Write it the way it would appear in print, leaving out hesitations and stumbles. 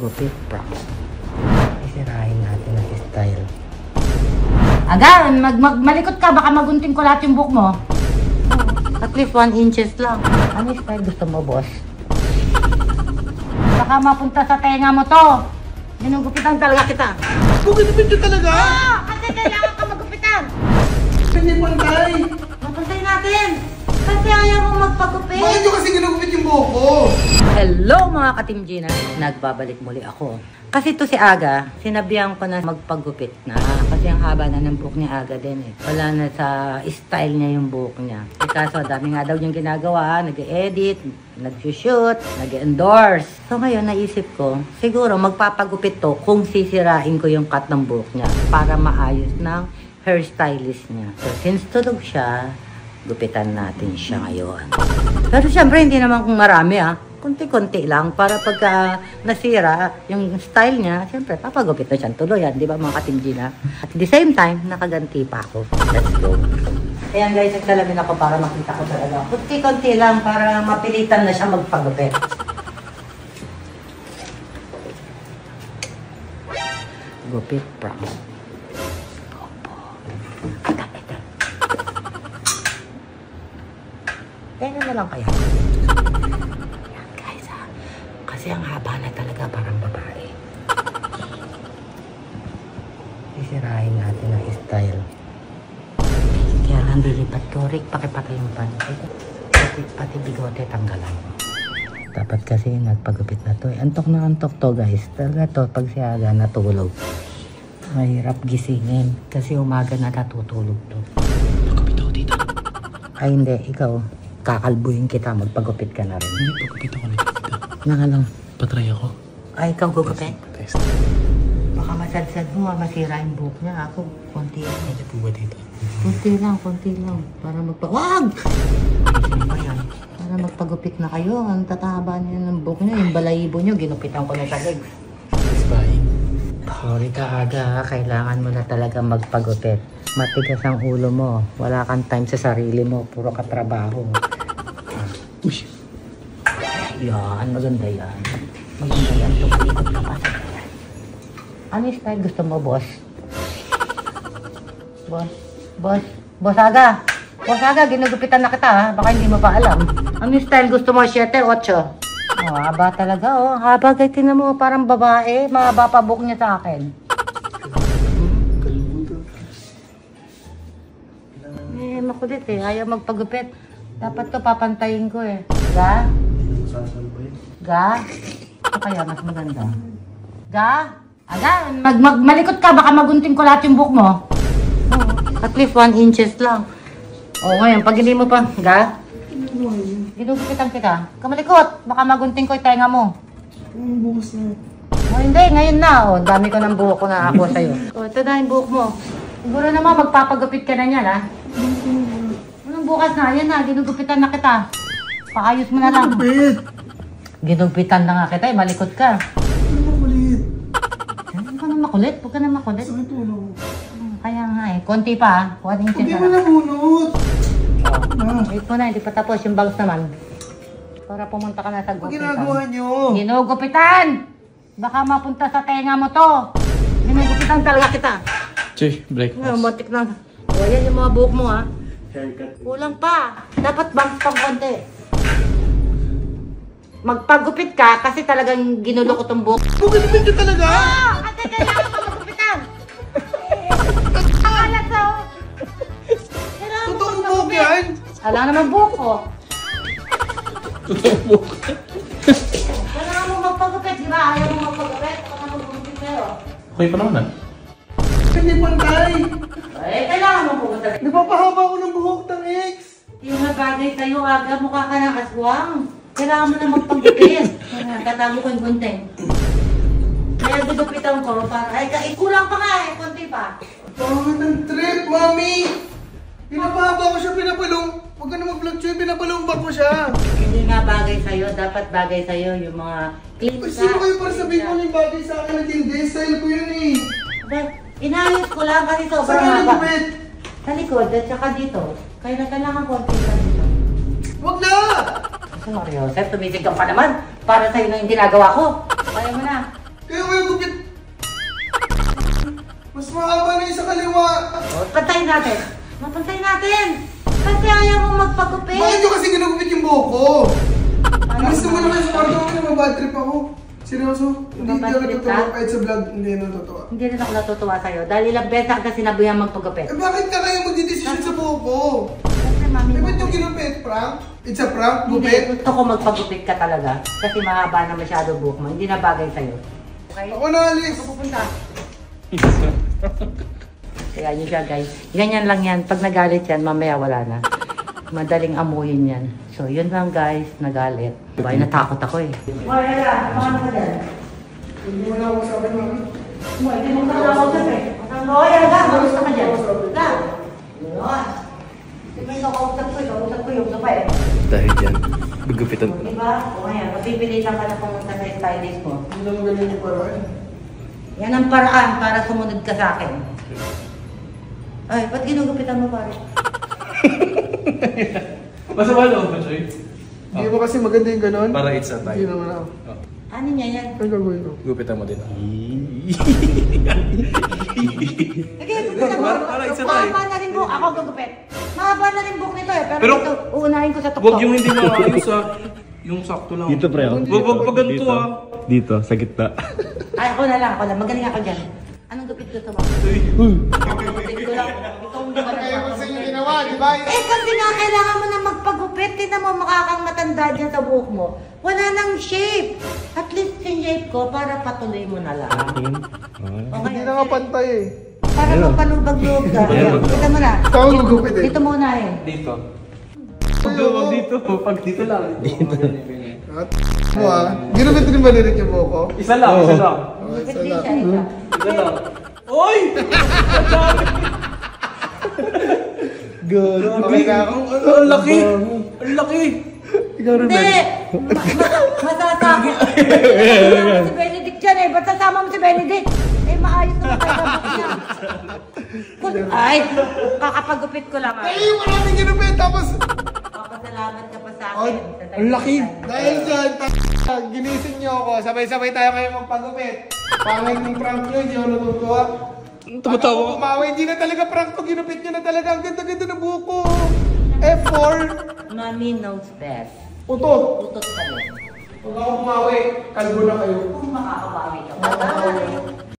Gupit prank. Isirahin natin ang style. Aga, malikot ka. Baka magunting ko lahat yung buhok mo. At least 1 inches lang. Ano style gusto mo, boss? Baka mapunta sa tenga mo to. Ginugupitan talaga kita. Gugupit ka talaga? Kasi kailangan ka magupitan. Hindi pantay. Mapantay natin. Kasi ayaw mo magpagupit. Bakit nyo kasi ginugupit yung buhok ko? Hello mga ka-Team Gina. Nagbabalik muli ako. Kasi to si Aga, sinabihan ko na magpagupit na. Kasi ang haba na ng buhok ni Aga din eh. Wala na sa style niya yung buhok niya. Eh, kaso dami nga daw niyang ginagawa. Nag-edit, nag-shoot, nag-endorse. So ngayon naisip ko, siguro magpapagupit to kung sisirain ko yung cut ng buhok niya para maayos ng hairstylist niya. So since tulog siya, gupitan natin siya ngayon. Pero syempre hindi naman kung marami konti-konti lang para pagka nasira yung style niya, syempre papagupit na siyang tuluyan, di ba mga ka-Team Gina? At the same time, nakaganti pa ako. Let's go. Ayan guys, nagsalamin ako para makita ko talaga. Konti-konti lang para mapilitan na siya magpagupit. Gupit prank. Kaya na lang kaya. Yan guys kasi ang haba na talaga parang babae. Isirahin natin ang style. Kaya lang dilipat ko. Rick, pakipatay yung panty. Pati bigote tanggalan. Dapat kasi nagpagupit na to. Antok na antok to guys. Talaga to pag si Aga natulog. Mahirap gisingin. Kasi umaga na natutulog to. Pagkupit ako dito. Ay hindi, ikaw. Kakalbuhin kita, magpagupit ka na rin. Hindi, pagkupit ako dito. Naka lang. Patry ako. Ay, ikaw gugupit? Test. Baka masadsad mo, masira yung buhok niya. Ako, konti lang. Hindi po ba dito? Konti lang. Para Wag! Para magpagupit na kayo. Ang tatahaba niya ng buhok niya. Yung balayibo niyo, ginupitan ko na sa legs. Isbahin. Sorry ka, Aga. Kailangan mo na talaga magpagupit. Matigas ang ulo mo. Wala kang time sa sarili mo. Puro ka trabaho. Uy! Yan, maganda yan. Maganda yan. Tumalikot ka pa sa yan. Ano yung style gusto mo, boss? Boss Aga. Boss Aga, ginugupitan na kita ha. Baka hindi mo pa alam. Ano yung style gusto mo? 7, 8? Oh, haba talaga oh. Haba, kahit tinan mo parang babae. Mahaba pa buhok niya sa akin. Makulit eh. Ayaw magpagupit. Dapat to papantayin ko eh. Ga? Ito kaya mas maganda. Ga? Aga, malikot ka. Baka magunting ko lahat yung buhok mo. At least 1 inches lang. Ngayon, pag hindi mo pa. Ga? Ginugupitan kita. Kamalikot. Baka magunting ko yung tenga mo. Bukas na. Hindi. Ngayon na. Dami ko ng buhok ko na ako sa'yo. Ito na yung buhok mo. Siguro naman magpapagupit ka na niyan ha. Anong bukas na? Ayan na, ginugupitan na kita. Paayos mo na lang. Ginugupitan na nga kita malikot ka. Huwag ka na makulit. Sakit ulo. Kaya nga konti pa 1 inches Hindi mo nabunot. Wait mo na, hindi pa tapos yung bangs naman. Para pumunta ka na sa Pag gupitan. ginagawa nyo. Ginugupitan! Baka mapunta sa tenga mo to. Ginugupitan talaga kita. Che, breakfast. Matik na. Ayan yung mga buhok mo ha. Haircut. Kulang pa. Dapat bangs pang konti. Magpagupit ka kasi talagang ginulo ko tong buhok. Gugupit ka talaga? Kasi kailangan ka magupitan. Alat sa Totoong buhok yan? Alam naman buhok ko. Totoong buhok. Kailangan mo magpagupit, di ba? Ayaw mo magpagupit. Baka magpagupit kayo. Okay pa naman Hindi pantay. Kailangan mo pumunta. Nagpapahaba ako ng buhok ng ex. Yung mga bagay sa'yo, Aga, mukha ka ng aswang. Kailangan mo na magpagupit. Tatago ko yung gunting. Kaya ginupitan ko para, kulang pa nga konti pa. Pangit ang trip, mami. Pinapahaba ko siya, pinapalong. Huwag ka na mag-vlog siya, pinapalumbat mo siya. Hindi nga bagay sa'yo, dapat bagay sa'yo yung mga clean Ay, sino kayo para sabihin ko yung bagay sa akin at hindi? Style ko yun eh. Inayos ko lang kasi sobrang Saan ka haba. nagupit? Sa likod at saka dito. Kaya na kailangan konti pa dito. Huwag na! Kasi Mario Joseph, tumitig ka pa naman para sa'yo na yung ginagawa ko. Kaya mo na. Kaya may gupit. Mas mahaba na yung sa kaliwa. Pantayin natin. Mapantayin natin. Kasi ayaw mo magpagupit. Bakit nyo kasi ginagupit yung buhok ko? Gusto mo naman sa kwarto ko na mabad trip ako. Seryoso? Hindi Mabad ako trip natutuwa ka? kahit sa vlog. Hindi natutuwa. Hindi rin ako natutuwa sa'yo. Dahil ilang beses ka sinabihan magpagupit. Eh bakit ka kayo magdidesisyon sa buhok ko? Kasi mami Eh mo. ba't yung ginupit? Prank? It's a prank? Hindi, Gupit? gusto ko magpagupit ka talaga. Kasi mahaba na masyado buhok mo. Hindi na bagay sa'yo. Okay? Ako na alis. Ako pupunta. Kaya yun siya guys. Ganyan lang yan. Pag nagalit yan, mamaya wala na. Madaling amuyin yan. So yun lang guys, nagalit. Diba, natakot ako eh. Wala, paano ka dyan? Hindi mo na ako sabi mami. Hindi mo ka nakausap eh. Wala, kamusta ka dyan? Wala. Yun. May nakausap ko yung iba eh. Dahil dyan, gugupitan ko na. Diba? O ngayon, mapipilitan ka na pumunta sa stylist mo. Hindi na magaling yung paraan. Yan ang paraan para sumunod ka sa akin. Ay, ba't ginugupitan mo pare? Masama loob ba, Choy? Hindi mo kasi maganda yung ganon. Para it's a Hindi time. naman ako. Ano niya yan? Ano gagawin ko? Gugupitan mo din. Sige, gupitan mo. Para isa tayo. Mahaba na rin buhok. Ako gugupit. Mahaba na rin buhok nito eh. Pero, Pero- ito, uunahin ko sa tuktok. Huwag yung hindi maayos ah. Yung sakto lang. Dito pre, oh. Huwag pag ganito ah. Dito, sa gitna. Ay, ako na lang. Magaling ako dyan. Anong gupit gusto mo? Gupitin ko lang. Ikaw hindi ka Kaya mo sa inyo nagpapagupit. ginawa, di ba? Eh, kasi nga kailangan mo na magpagupit. Tignan mo, makakang matanda dyan sa buhok mo. Wala nang shape. At least shape ko para patuloy mo na lang. O Hindi ngayon, na nga pantay eh. para mapalubag-loob ka. Kita mo na. Saan mo gugupit eh? Dito muna eh. Dito. Huwag dito. Pag dito lang. Dito. At mo ah. Ginupit rin ba lirik yung buhok ko? Isa lang, isa lang. Gupit din siya, isa. Isa lang. Oy! Okay na ako. Ang laki! Ang laki! Ikaw rin Hindi! Masasama. Masasama mo si Benedict dyan eh. Ba't sasama mo si Benedict? Eh, maayos naman tayo sa book niya. Ay, kakapagupit ko lang ah. Ay, maraming ginupit tapos... Papasalamat ka pa sa akin. Ang laki. Dahil dyan, ginising niyo ako. Sabay-sabay tayo kayo magpagupit. Pangit ng prank nyo, hindi ako natutuwa. Tumatawa Ako kumawa, hindi na talaga prank to. Ginupit nyo na talaga. Ang ganda-ganda ng buhok ko. F4. Mommy knows best. Utot. Utot ka din. Huwag ako kumawi. Kalbo na kayo. Kung makakabawi ka. Bye-bye.